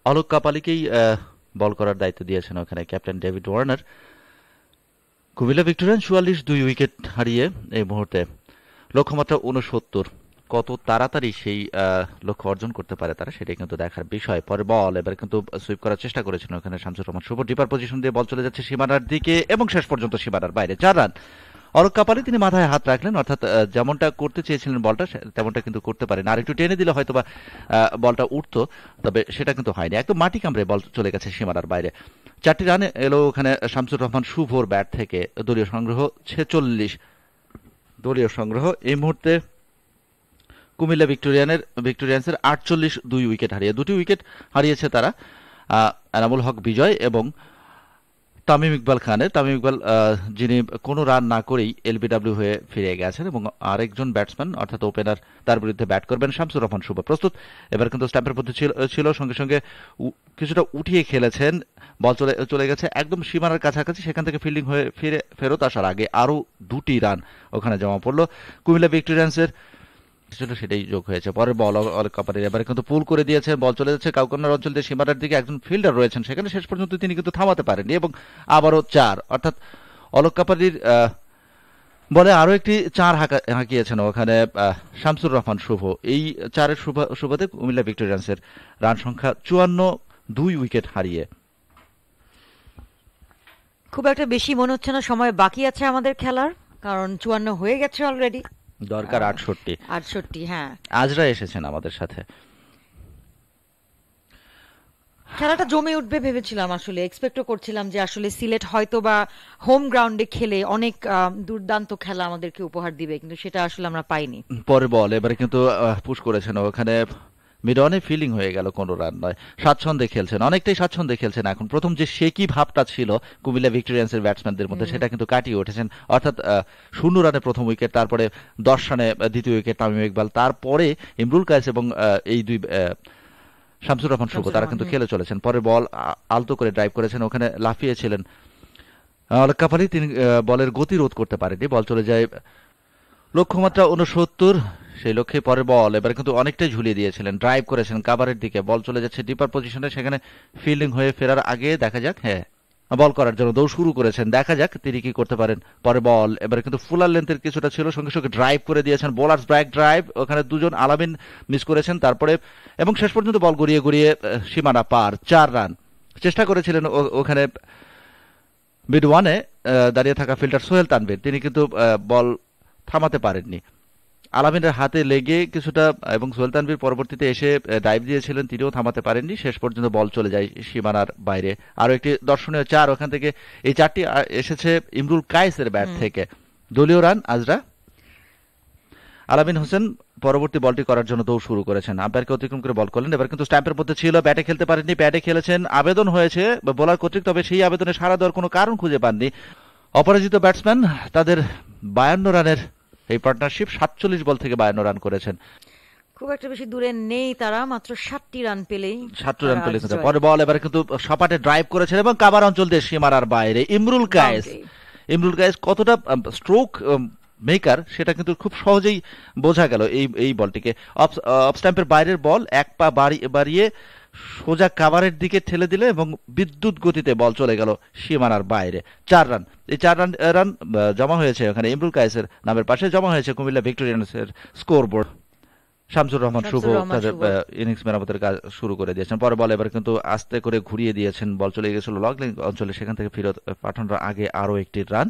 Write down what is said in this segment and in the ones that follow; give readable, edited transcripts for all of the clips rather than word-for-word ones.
অলোক কাপালিকেই বল করার দায়িত্ব দিয়েছেন ওখানে captain David Warner. Comilla Victorian ৪৪ wicket হারিয়ে এই মুহূর্তে লক্ষ্যমাত্রা ৬৯। কত তাড়াতাড়ি সেই লক্ষ্য অর্জন করতে পারে তারা, সেটাই কিন্তু দেখার বিষয়। পরে বল এবার কিন্তু সুইপ করার চেষ্টা করেছেন ওখানে শামসুর রহমান শুভ। ডিপার পজিশন দিয়ে বল চলে যাচ্ছে সীমানার দিকে এবং শেষ পর্যন্ত সীমানার বাইরে ৪ রান। অলোক কাপালি তিনি মাথায় হাত রাখলেন, অর্থাৎ যেমনটা করতে চেয়েছিলেন বলটা তেমনটা কিন্তু করতে পারেন। আর একটু টেনে দিলে হয়তো বা বলটা উঠতো, তবে সেটা কিন্তু হয়নি। একদম মাটি কামড়ে বল চলে গেছে সীমানার বাইরে। 4টি রান এলো ওখানে শামসুর রহমান শুভর ব্যাট থেকে। দলীয় সংগ্রহ 46। দলীয় সংগ্রহ এই মুহূর্তে কুমিল্লা ভিক্টোরিয়ান্সের 48 উইকেট হারিয়ে। 2টি উইকেট হারিয়েছে তারা, এনামুল হক বিজয় এবং তামিম ইকবাল খানের। তামিম ইকবাল যিনি কোনো রান না করেই এলবিডব্লিউ হয়ে ফিরে গেছেন এবং আরেকজন ব্যাটসম্যান অর্থাৎ ওপেনার তার বিরুদ্ধে ব্যাট করবেন শামসুর রহমান শুভ। প্রস্তুত এবার কিন্তু স্ট্যাম্পের মধ্যে ছিল, সঙ্গে সঙ্গে কিছুটা উঠিয়ে খেলেছেন। বল চলে গেছে একদম সীমানার কাছাকাছি, সেখান থেকে ফিল্ডিং হয়ে ফেরত আসার আগে আরও 2টি রান ওখানে জমা পড়লো কুমিল্লা ভিক্টোরিয়ান্সের। সেটাই যোগ হয়েছে। পরের বল অলোক কাপালির এবারে কিন্তু পুল করে দিয়েছেন, বল চলে যাচ্ছে কাউকন্যার অঞ্চল দিয়ে সীমানার দিকে। একজন ফিল্ডার রয়েছেন সেখানে, শেষ পর্যন্ত তিনি কিন্তু থামাতে পারেননি এবং আবারও 4। অর্থাৎ অলোক কাপালির বলে আরো একটি 4 হাঁকিয়েছেন ওখানে শামসুর রহমান শুভ। এই 4-এর সুবাদে কুমিল্লা ভিক্টোরিয়ান্সের রান সংখ্যা 54, 2 উইকেট হারিয়ে। খুব একটা বেশি মনে হচ্ছে না সময় বাকি আছে আমাদের খেলার, কারণ 54 হয়ে গেছে অলরেডি। দরকার 68। হ্যাঁ, আজরা এসেছেন আমাদের সাথে। খেলাটা জমে উঠবে ভেবেছিলাম, আসলে এক্সপেক্টও করছিলাম যে আসলে সিলেট হয়তো বা হোম গ্রাউন্ডে খেলে অনেক দুর্দান্ত খেলা আমাদেরকে উপহার দিবে, কিন্তু সেটা আসলে আমরা পাইনি। পরে বল এবারে কিন্তু পুশ করেছেন ওখানে মিডনে, ফিলিং হয়ে গেল, কোনো রান নয়। স্বাচ্ছন্দ্যে খেলছেন, অনেকটাই স্বাচ্ছন্দ্যে খেলছেন এখন। প্রথম যে শেকি ভাবটা ছিল কুমিল্লা ভিক্টোরিয়ান্সের ব্যাটসম্যানদের মধ্যে সেটা কিন্তু কাটিয়ে উঠেছেন। অর্থাৎ 0 রানে প্রথম উইকেট, তারপরে 10 রানে দ্বিতীয় উইকেট তামিম ইকবাল, তারপরে ইমরুল কায়েস এবং এই দুই শামসুর রহমান শুভ তারা কিন্তু খেলে চলেছেন। পরে বল আলতো করে ড্রাইভ করেছেন, ওখানে লাফিয়েছিলেন অলোক কাপালি, তিনি বলের গতি রোধ করতে পারেনি। বল চলে যায় লক্ষ্যমাত্রা 69, সেই লক্ষ্যে পরের বল এবার কিন্তু অনেকটাই ঝুলিয়ে দিয়েছিলেন, ড্রাইভ করেছেন কাভারের দিকে। বল চলে যাচ্ছে ডিপার পজিশনে, সেখানে ফিল্ডিং হয়ে ফেরার আগে দেখা যাক, বল করার জন্য দৌড় শুরু করেছেন, দেখা যাক তিনি কি করতে পারেন। পরে বল এবার কিন্তু ফুলার লেন্থের কিছুটা ছিল, সঙ্গে সঙ্গে ড্রাইভ করে দিয়েছেন, বোলার্স ব্যাক ড্রাইভ, ওখানে 2 জন আলামিন মিস করেছেন। তারপরে এবং শেষ পর্যন্ত বল গড়িয়ে সীমানা পার, 4 রান। চেষ্টা করেছিলেন ওখানে মিড ওয়ানে দাঁড়িয়ে থাকা ফিল্ডার সোহেল তানভীর, তিনি কিন্তু বল থামাতে পারেননি, আলামিনের হাতে লেগে কিছুটা, এবং সোহেল তানভীর পরবর্তীতে এসে ডাইভ দিয়েছিলেন, তিনিও থামাতে পারেননি। শেষ পর্যন্ত বল চলে যায় সীমানার বাইরে। আরো একটি দর্শনীয় 4 ওখান থেকে। এই 4টি এসেছে ইমরুল কায়েসের ব্যাট থেকে। দলীয় রান আজরা। আলামিন হোসেন পরবর্তী বলটি করার জন্য দৌড় শুরু করেছেন, আম্পায়ারকে অতিক্রম করে বল করলেন। এবার কিন্তু স্ট্যাম্পের মধ্যে ছিল, ব্যাটে খেলতে পারেননি, ব্যাটে খেলেছেন, আবেদন হয়েছে বোলার কর্তৃক, তবে সেই আবেদনে সাড়া দেওয়ার কোনো কারণ খুঁজে পাননি অপরাজিত ব্যাটসম্যান। তাদের 52 রানের এই পার্টনারশিপ, 47 বল থেকে 52 রান করেছেন। খুব একটা বেশি দূরে নেই তারা, মাত্র 7টি রান পেলেই। পরে বল এবারে কিন্তু সপাটে ড্রাইভ করেছেন এবং কাবার অঞ্চল দিয়ে সীমানার বাইরে ইমরুল কায়েস কতটা স্ট্রোক মেকার সেটা কিন্তু খুব সহজেই বোঝা গেল এই বলটিকে। অফ স্ট্যাম্পের বাইরের বল, এক পা বাড়িয়ে সোজা কাভারের দিকে ঠেলে দিলে এবং বিদ্যুৎ গতিতে বল চলে গেল সীমানার বাইরে। 4 রান। এই 4 রান জমা হয়েছে ওখানে ইমরুল কায়েসের নামের পাশে, জমা হয়েছে কুমিল্লা ভিক্টোরিয়ান্সের স্কোরবোর্ড। শামসুর রহমান শুভ তাদের ইনিংস মেরামতের কাজ শুরু করে দিয়েছেন। পরে বল এবার কিন্তু আস্তে করে ঘুরিয়ে দিয়েছেন, বল চলে গেছিল লগ লেগ অঞ্চলে, সেখান থেকে ফেরত পাঠানোর আগে আরো একটি রান।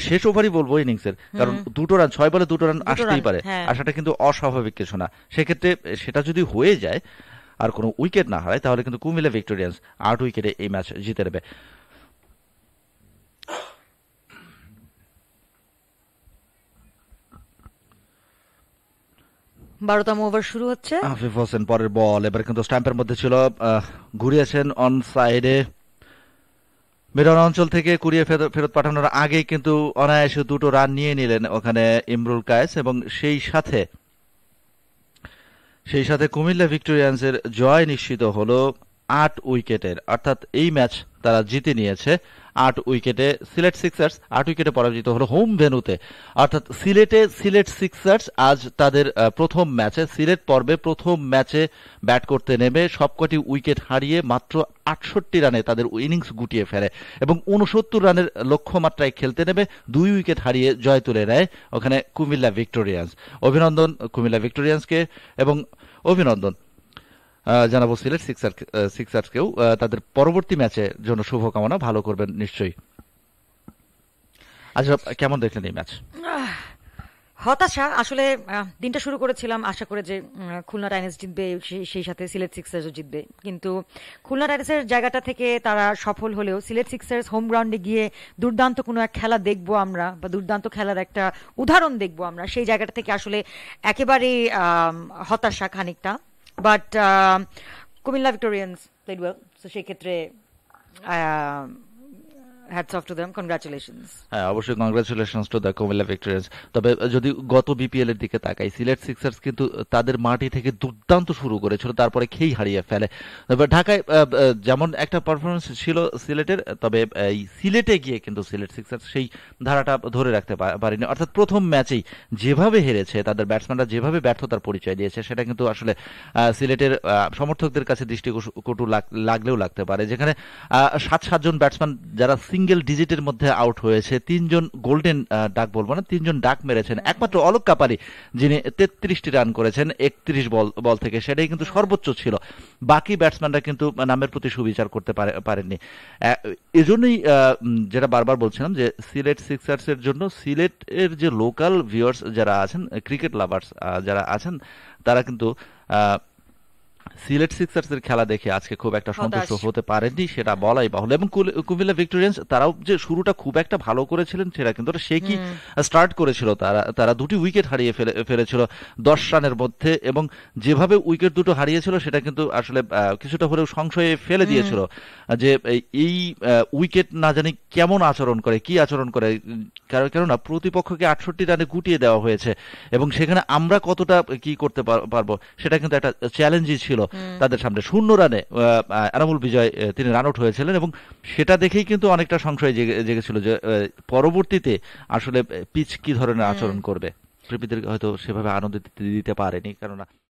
শেষ ওভারই বলবো ইনিংসের, কারণ 2 রান, 6 বলে 2 রান আসতেই পারে, আসাটা কিন্তু অস্বাভাবিক কিছু না। সেক্ষেত্রে সেটা যদি হয়ে যায় আর কোনো উইকেট না হারায়, তাহলে কিন্তু কুমিল্লা ভিক্টোরিয়ান্স 8 উইকেটে এই ম্যাচ জিতে নেবে। বারোতম ওভার শুরু হচ্ছে। আফিফ হোসেন পরের বল এবার কিন্তু স্ট্যাম্পের মধ্যে ছিল, ঘুরিয়েছেন অন সাইডে, মিডন অঞ্চল থেকে কুড়িয়ে ফেরত পাঠানোর আগেই কিন্তু অনায়াসে 2টো রান নিয়ে নিলেন ওখানে ইমরুল কায়েস, এবং সেই সাথে কুমিল্লা ভিক্টোরিয়ান্সের জয় নিশ্চিত হলো 8 উইকেটের, অর্থাৎ এই ম্যাচ তারা জিতে নিয়েছে 8 উইকেটে। সিলেট সিক্সার্স 8 উইকেটে পরাজিত হলো হোম ভেন্যুতে, অর্থাৎ সিলেটে সিলেট সিক্সার্স আজ তাদের প্রথম ম্যাচে, সিলেট পর্বে প্রথম ম্যাচে ব্যাট করতে নেমে সবকটি উইকেট হারিয়ে মাত্র 68 রানে তাদের ইনিংস গুটিয়ে ফেলে এবং 69 রানের লক্ষ্যমাত্রায় খেলতে নেমে 2 উইকেট হারিয়ে জয় তুলে নেয় ওখানে কুমিল্লা ভিক্টোরিয়ান্স। অভিনন্দন কুমিল্লা ভিক্টোরিয়ান্সকে এবং অভিনন্দন জানাবো সিলেট সিক্সার্সকেও তাদের পরবর্তী ম্যাচের জন্য শুভকামনা, ভালো করবেন নিশ্চয়ই। আচ্ছা, কেমন দেখলেন এই ম্যাচ? হতাশা আসলে। দিনটা শুরু করেছিলাম আশা করে যে খুলনা টাইটান্স জিতবে, সেই সাথে সিলেট সিক্সার্সও জিতবে, কিন্তু খুলনা টাইটান্সের জায়গাটা থেকে তারা সফল হলেও সিলেট সিক্সার্স হোম গ্রাউন্ডে গিয়ে দুর্দান্ত কোনো এক খেলা দেখবো আমরা, বা দুর্দান্ত খেলার একটা উদাহরণ দেখবো আমরা, সেই জায়গাটা থেকে আসলে একেবারেই হতাশা খানিকটা। But Comilla Victorians played well, তো সেই ক্ষেত্রে hats off to them, congratulations. হ্যাঁ, অবশ্যই congratulations to the Comilla Victorians. তবে যদি গত বিপিএল এর দিকে তাকাই, সিলেট সিক্সার্স কিন্তু তাদের মাটি থেকে দুর্দান্ত শুরু করেছিল, তারপরে খেই হারিয়ে ফেলে। তবে ঢাকায় যেমন একটা পারফরমেন্স ছিল সিলেটের, তবে এই সিলেটে গিয়ে কিন্তু সিলেট সিক্সার্স সেই ধারাটা ধরে রাখতে পারেনি। অর্থাৎ প্রথম ম্যাচেই যেভাবে হেরেছে, তাদের ব্যাটসম্যানরা যেভাবে ব্যর্থতার পরিচয় দিয়েছে, সেটা কিন্তু আসলে সিলেটের সমর্থকদের কাছে দৃষ্টিকটু লাগলেও লাগতে পারে। যেখানে 7 জন ব্যাটসম্যান যারা সিঙ্গেল ডিজিটের মধ্যে আউট হয়েছে, 3 জন গোল্ডেন ডাক বলবো না, 3 জন ডাক মেরেছেন, একমাত্র অলোক কাপালি যিনি 33টি রান করেছেন 31 বল থেকে, সেটাই কিন্তু সর্বোচ্চ ছিল। বাকি ব্যাটসম্যানরা কিন্তু নামের প্রতি সুবিচার করতে পারেননি। এজন্যই যেটা বারবার বলছিলাম যে সিলেট সিক্সার্সের জন্য সিলেটের যে লোকাল ভিউয়ার্স যারা আছেন, ক্রিকেট লাভার্স যারা আছেন, তারা কিন্তু সিলেট সিক্সার্সের খেলা দেখে আজকে খুব একটা সন্তুষ্ট হতে পারেননি, সেটা বলাই বাহুল্য। এবং কুমিল্লা ভিক্টোরিয়ান্স তারাও যে শুরুটা খুব একটা ভালো করেছিলেন সেটা কিন্তু সে কি স্টার্ট করেছিল, তারা 2টি উইকেট হারিয়ে ফেলেছিল 10 রানের মধ্যে, এবং যেভাবে উইকেট দুটো হারিয়েছিল সেটা কিন্তু আসলে কিছুটা হলেও সংশয়ে ফেলে দিয়েছিল যে এই উইকেট না জানি কেমন আচরণ করে, কি আচরণ করে, কেননা প্রতিপক্ষকে 68 রানে গুটিয়ে দেওয়া হয়েছে এবং সেখানে আমরা কতটা কি করতে পারবো সেটা কিন্তু একটা চ্যালেঞ্জই ছিল তাদের সামনে। 0 রানে এনামুল বিজয় তিনি রান আউট হয়েছিলেন এবং সেটা দেখেই কিন্তু অনেকটা সংশয় জেগেছিল যে পরবর্তীতে আসলে পিচ কি ধরনের আচরণ করবে। প্রীতিদের হয়তো সেভাবে আনন্দ দিতে পারেনি, কেননা